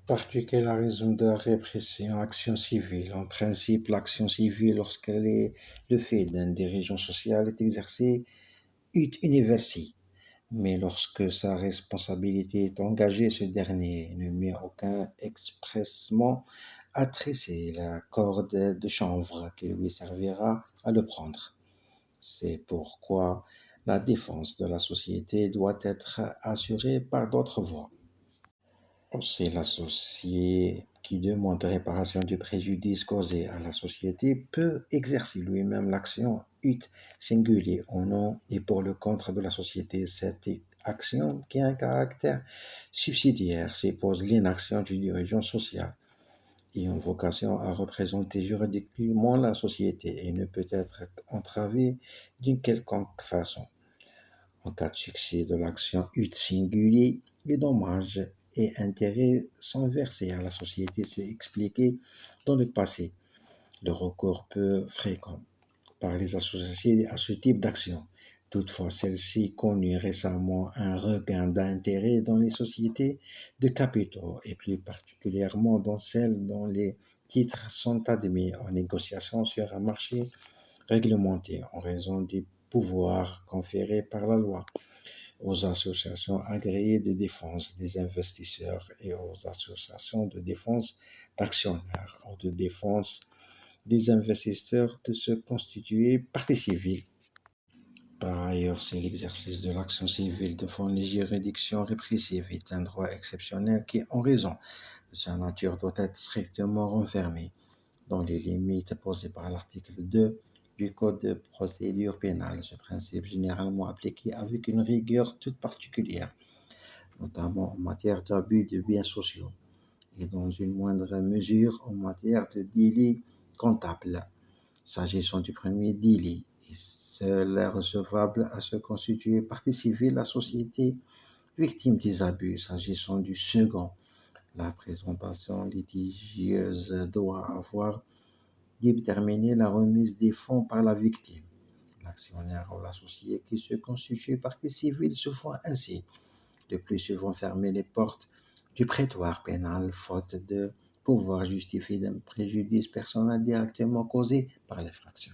Particularisme de la répression, action civile. En principe, l'action civile, lorsqu'elle est le fait d'une dirigeant social, est exercée ut universi. Mais lorsque sa responsabilité est engagée, ce dernier ne met aucun expressement à tresser la corde de chanvre qui lui servira à le prendre. C'est pourquoi la défense de la société doit être assurée par d'autres voies. C'est l'associé qui demande réparation du préjudice causé à la société peut exercer lui-même l'action ut singulier au nom et pour le compte de la société. Cette action qui a un caractère subsidiaire suppose l'inaction du dirigeant social ayant vocation à représenter juridiquement la société et ne peut être entravée d'une quelconque façon. En cas de succès de l'action ut singulier, les dommages et intérêts sont versés à la société, se expliqué dans le passé. Le recours peu fréquent par les associés à ce type d'action. Toutefois, celle-ci connut récemment un regain d'intérêt dans les sociétés de capitaux et plus particulièrement dans celles dont les titres sont admis en négociation sur un marché réglementé en raison des pouvoirs conférés par la loi aux associations agréées de défense des investisseurs et aux associations de défense d'actionnaires ou de défense des investisseurs de se constituer partie civile. Par ailleurs, c'est l'exercice de l'action civile devant les juridictions répressives est un droit exceptionnel qui, en raison de sa nature, doit être strictement renfermé dans les limites posées par l'article 2 du Code de procédure pénale. Ce principe généralement appliqué avec une rigueur toute particulière, notamment en matière d'abus de biens sociaux et dans une moindre mesure en matière de délits comptables. S'agissant du premier délit, est seul recevable à se constituer partie civile la société victime des abus. S'agissant du second, la présentation litigieuse doit avoir déterminé la remise des fonds par la victime. L'actionnaire ou l'associé qui se constitue partie civile se voit ainsi le plus souvent fermer les portes du prétoire pénal faute de pouvoir justifier d'un préjudice personnel directement causé par l'infraction.